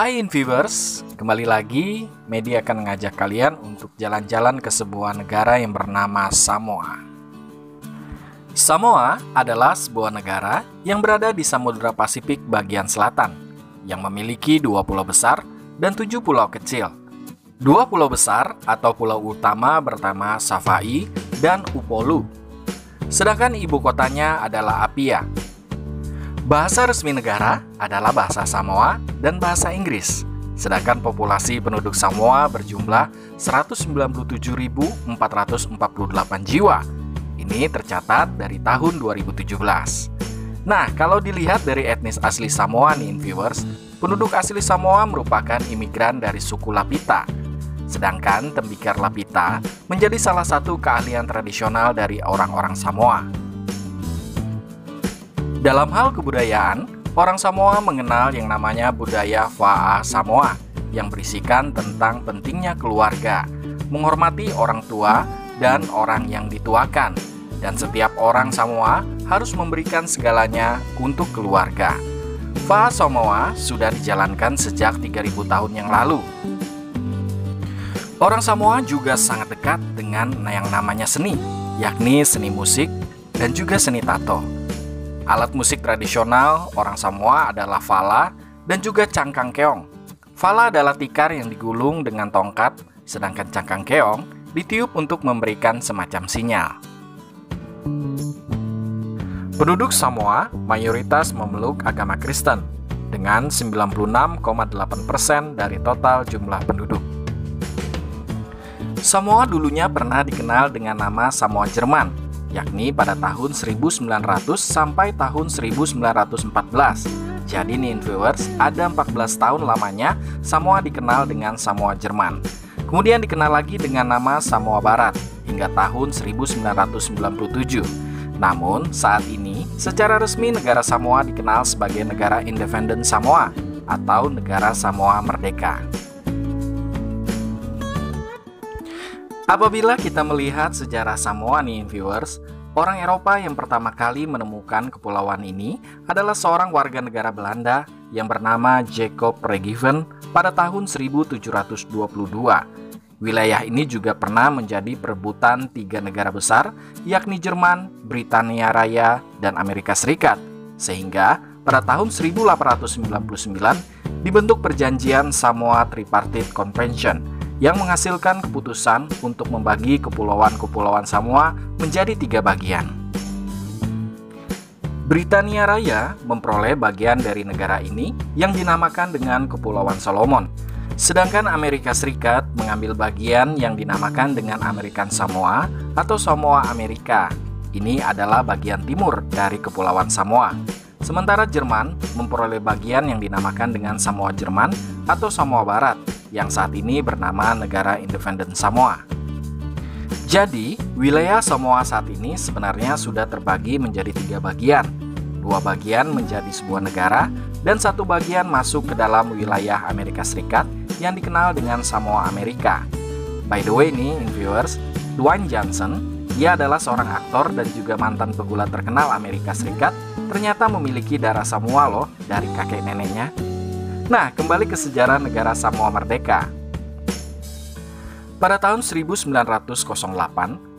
Hai Inviewers, kembali lagi Media akan mengajak kalian untuk jalan-jalan ke sebuah negara yang bernama Samoa. Samoa adalah sebuah negara yang berada di Samudra Pasifik bagian selatan, yang memiliki 2 pulau besar dan 7 pulau kecil. 2 pulau besar atau pulau utama bernama Savaii dan Upolu, sedangkan ibu kotanya adalah Apia. Bahasa resmi negara adalah bahasa Samoa dan bahasa Inggris, sedangkan populasi penduduk Samoa berjumlah 197.448 jiwa. Ini tercatat dari tahun 2017. Nah, kalau dilihat dari etnis asli Samoa nih, viewers, penduduk asli Samoa merupakan imigran dari suku Lapita. Sedangkan tembikar Lapita menjadi salah satu keahlian tradisional dari orang-orang Samoa. Dalam hal kebudayaan, orang Samoa mengenal yang namanya budaya Fa'a Samoa yang berisikan tentang pentingnya keluarga, menghormati orang tua dan orang yang dituakan, dan setiap orang Samoa harus memberikan segalanya untuk keluarga. Fa'a Samoa sudah dijalankan sejak 3.000 tahun yang lalu. Orang Samoa juga sangat dekat dengan yang namanya seni, yakni seni musik dan juga seni tato. Alat musik tradisional orang Samoa adalah fala dan juga cangkang keong. Fala adalah tikar yang digulung dengan tongkat, sedangkan cangkang keong ditiup untuk memberikan semacam sinyal. Penduduk Samoa mayoritas memeluk agama Kristen dengan 96,8% dari total jumlah penduduk. Samoa dulunya pernah dikenal dengan nama Samoa Jerman, yakni pada tahun 1900 sampai tahun 1914. Jadi nih viewers, ada 14 tahun lamanya Samoa dikenal dengan Samoa Jerman. Kemudian dikenal lagi dengan nama Samoa Barat hingga tahun 1997. Namun saat ini secara resmi negara Samoa dikenal sebagai negara independen Samoa atau negara Samoa Merdeka. Apabila kita melihat sejarah Samoa nih viewers, orang Eropa yang pertama kali menemukan kepulauan ini adalah seorang warga negara Belanda yang bernama Jacob Regiven pada tahun 1722. Wilayah ini juga pernah menjadi perebutan 3 negara besar, yakni Jerman, Britania Raya, dan Amerika Serikat. Sehingga pada tahun 1899 dibentuk perjanjian Samoa Tripartite Convention yang menghasilkan keputusan untuk membagi kepulauan-kepulauan Samoa menjadi 3 bagian. Britania Raya memperoleh bagian dari negara ini yang dinamakan dengan Kepulauan Solomon. Sedangkan Amerika Serikat mengambil bagian yang dinamakan dengan American Samoa atau Samoa Amerika. Ini adalah bagian timur dari Kepulauan Samoa. Sementara Jerman memperoleh bagian yang dinamakan dengan Samoa Jerman atau Samoa Barat, yang saat ini bernama Negara Independen Samoa. Jadi, wilayah Samoa saat ini sebenarnya sudah terbagi menjadi 3 bagian. 2 bagian menjadi sebuah negara, dan 1 bagian masuk ke dalam wilayah Amerika Serikat yang dikenal dengan Samoa Amerika. By the way nih, viewers, Dwayne Johnson, dia adalah seorang aktor dan juga mantan pegulat terkenal Amerika Serikat, ternyata memiliki darah Samoa loh dari kakek neneknya. Nah, kembali ke sejarah negara Samoa Merdeka. Pada tahun 1908,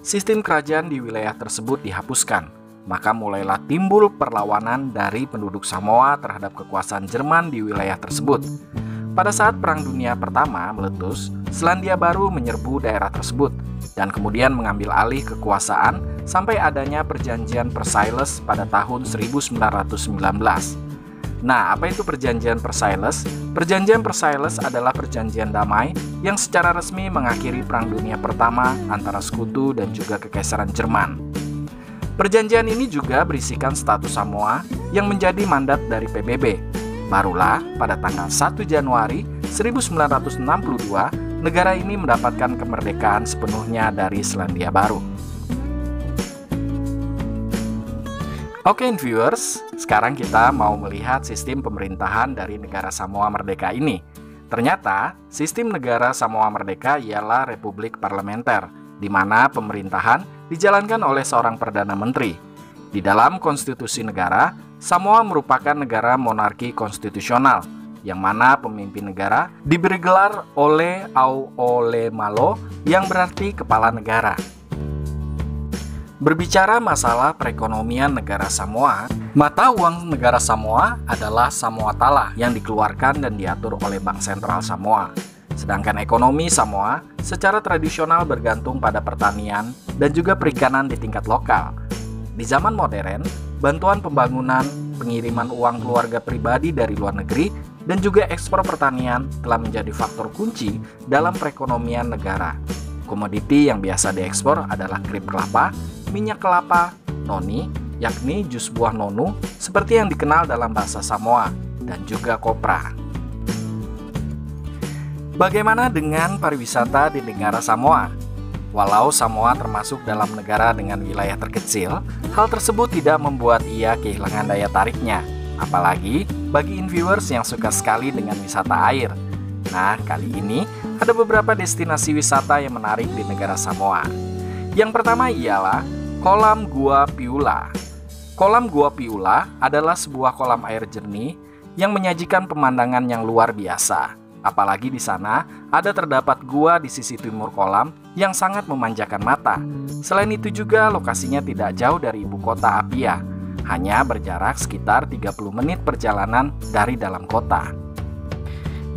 sistem kerajaan di wilayah tersebut dihapuskan. Maka mulailah timbul perlawanan dari penduduk Samoa terhadap kekuasaan Jerman di wilayah tersebut. Pada saat Perang Dunia Pertama meletus, Selandia Baru menyerbu daerah tersebut dan kemudian mengambil alih kekuasaan sampai adanya Perjanjian Versailles pada tahun 1919. Nah, apa itu Perjanjian Versailles? Perjanjian Versailles adalah perjanjian damai yang secara resmi mengakhiri Perang Dunia Pertama antara Sekutu dan juga Kekaisaran Jerman. Perjanjian ini juga berisikan status Samoa yang menjadi mandat dari PBB. Barulah pada tanggal 1 Januari 1962, negara ini mendapatkan kemerdekaan sepenuhnya dari Selandia Baru. Oke viewers, sekarang kita mau melihat sistem pemerintahan dari negara Samoa Merdeka ini. Ternyata, sistem negara Samoa Merdeka ialah republik parlementer, di mana pemerintahan dijalankan oleh seorang Perdana Menteri. Di dalam konstitusi negara, Samoa merupakan negara monarki konstitusional, yang mana pemimpin negara diberi gelar Ole au Ole Malo yang berarti kepala negara. Berbicara masalah perekonomian negara Samoa, mata uang negara Samoa adalah Samoa Tala yang dikeluarkan dan diatur oleh Bank Sentral Samoa. Sedangkan ekonomi Samoa secara tradisional bergantung pada pertanian dan juga perikanan di tingkat lokal. Di zaman modern, bantuan pembangunan, pengiriman uang keluarga pribadi dari luar negeri, dan juga ekspor pertanian telah menjadi faktor kunci dalam perekonomian negara. Komoditi yang biasa diekspor adalah krip kelapa, minyak kelapa, noni, yakni jus buah nonu, seperti yang dikenal dalam bahasa Samoa, dan juga kopra. Bagaimana dengan pariwisata di negara Samoa? Walau Samoa termasuk dalam negara dengan wilayah terkecil, hal tersebut tidak membuat ia kehilangan daya tariknya. Apalagi bagi viewers yang suka sekali dengan wisata air. Nah, kali ini ada beberapa destinasi wisata yang menarik di negara Samoa. Yang pertama ialah Kolam Gua Piula. Kolam Gua Piula adalah sebuah kolam air jernih yang menyajikan pemandangan yang luar biasa. Apalagi di sana ada terdapat gua di sisi timur kolam yang sangat memanjakan mata. Selain itu juga lokasinya tidak jauh dari ibu kota Apia, hanya berjarak sekitar 30 menit perjalanan dari dalam kota.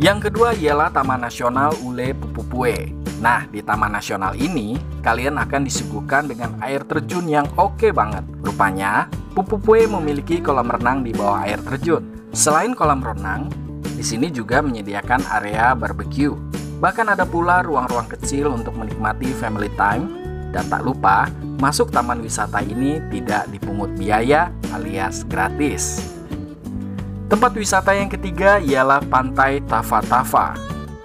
Yang kedua ialah Taman Nasional Ule Pupupue. Nah, di Taman Nasional ini kalian akan disuguhkan dengan air terjun yang oke banget. Rupanya, Pupupue memiliki kolam renang di bawah air terjun. Selain kolam renang, di sini juga menyediakan area barbecue. Bahkan ada pula ruang-ruang kecil untuk menikmati family time. Dan tak lupa, masuk taman wisata ini tidak dipungut biaya alias gratis. Tempat wisata yang ketiga ialah Pantai Tafa-Tafa.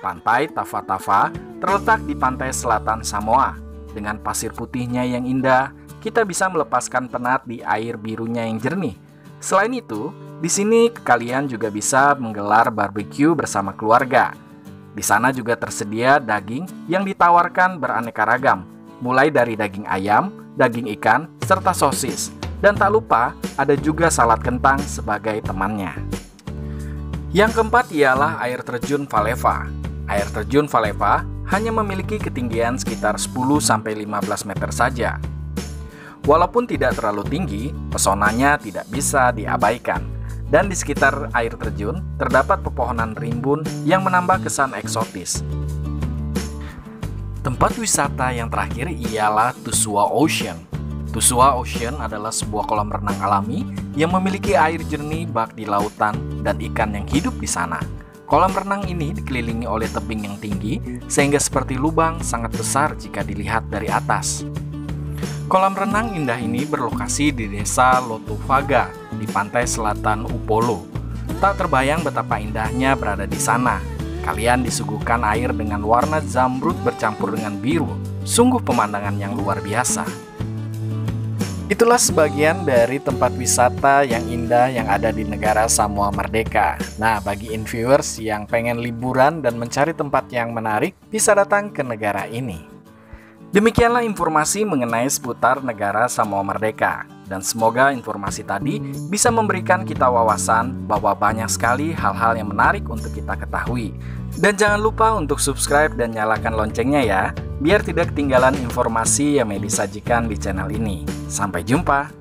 Pantai Tafa-Tafa terletak di pantai selatan Samoa. Dengan pasir putihnya yang indah, kita bisa melepaskan penat di air birunya yang jernih. Selain itu, di sini kalian juga bisa menggelar barbecue bersama keluarga. Di sana juga tersedia daging yang ditawarkan beraneka ragam, mulai dari daging ayam, daging ikan, serta sosis. Dan tak lupa, ada juga salad kentang sebagai temannya. Yang keempat ialah air terjun Faleva. Air terjun Faleva hanya memiliki ketinggian sekitar 10-15 meter saja. Walaupun tidak terlalu tinggi, pesonanya tidak bisa diabaikan. Dan di sekitar air terjun terdapat pepohonan rimbun yang menambah kesan eksotis. Tempat wisata yang terakhir ialah Tusua Ocean. Tusua Ocean adalah sebuah kolam renang alami yang memiliki air jernih bak di lautan dan ikan yang hidup di sana. Kolam renang ini dikelilingi oleh tebing yang tinggi sehingga seperti lubang sangat besar jika dilihat dari atas. Kolam renang indah ini berlokasi di desa Lotofaga di pantai selatan Upolu. Tak terbayang betapa indahnya berada di sana. Kalian disuguhkan air dengan warna zamrud bercampur dengan biru. Sungguh pemandangan yang luar biasa. Itulah sebagian dari tempat wisata yang indah yang ada di negara Samoa Merdeka. Nah, bagi viewers yang pengen liburan dan mencari tempat yang menarik, bisa datang ke negara ini. Demikianlah informasi mengenai seputar negara Samoa Merdeka. Dan semoga informasi tadi bisa memberikan kita wawasan bahwa banyak sekali hal-hal yang menarik untuk kita ketahui. Dan jangan lupa untuk subscribe dan nyalakan loncengnya ya, biar tidak ketinggalan informasi yang disajikan di channel ini. Sampai jumpa!